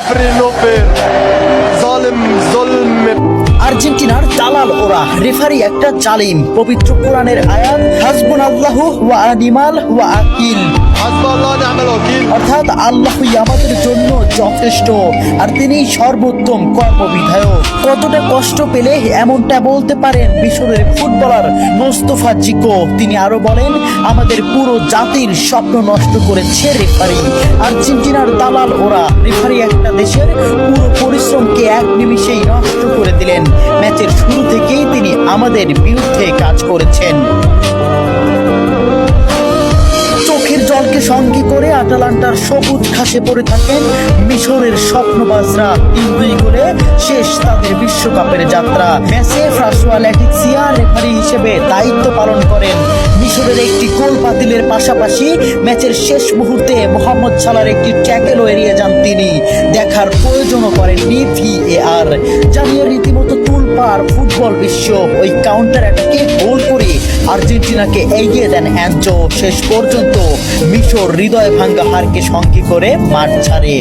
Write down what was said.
referee no fair. ظالم ظلم. আর্জেন্টিনার দালাল ওরা, রেফারি একটা জালিম। পবিত্র কোরআনের আয়াত হাসবুনাল্লাহু ওয়া নিমাল ওয়াকিল, حسب الله ونعم الوكيل. অর্থাৎ আল্লাহই আমাদের জন্য যথেষ্ট আর তিনি সর্বোত্তম কর্মবিধায়ক। কতটা কষ্ট পেলে এমনটা বলতে পারেন মিশরের ফুটবলার মোস্তফা জিকো। তিনি আরো বলেন, আমাদের পুরো জাতির স্বপ্ন নষ্ট করেছে রেফারি। আর্জেন্টিনার দালাল ওরা, রেফারি একটা দেশের পুরো পরিশ্রমকে এক নিমিষেই নষ্ট করে দিলেন। ম্যাচের শুরু থেকেই তিনি আমাদের বিরুদ্ধে কাজ করেছেন। চোখের জলকে সঙ্গী করে আটালান্টার সবুজ ঘাসে পড়ে থাকেন মিশরের স্বপ্নবাজরা। 3-2 গোলে শেষ তাদের বিশ্বকাপের যাত্রা। ম্যাচে ফ্রাসোয়া ল্যাটিসিয়া রেফারি হিসেবে দায়িত্ব পালন করেন। মিশরের একটি গোল বাতিলের পাশাপাশি ম্যাচের শেষ মুহূর্তে মোহাম্মদ সালার একটি ট্যাকেলও এড়িয়ে যান তিনি। দেখার প্রয়োজনও করেননি VAR। জানিয়ে রীতিমতো তুলপাড় ফুটবল বিশ্ব। ওই কাউন্টার অ্যাটাকে গোল করে আর্জেন্টিনাকে এগিয়ে দেন অ্যাঞ্জো। শেষ পর্যন্ত মিশর হৃদয় ভাঙ্গা হারকে সঙ্গী করে মাঠ ছাড়ে।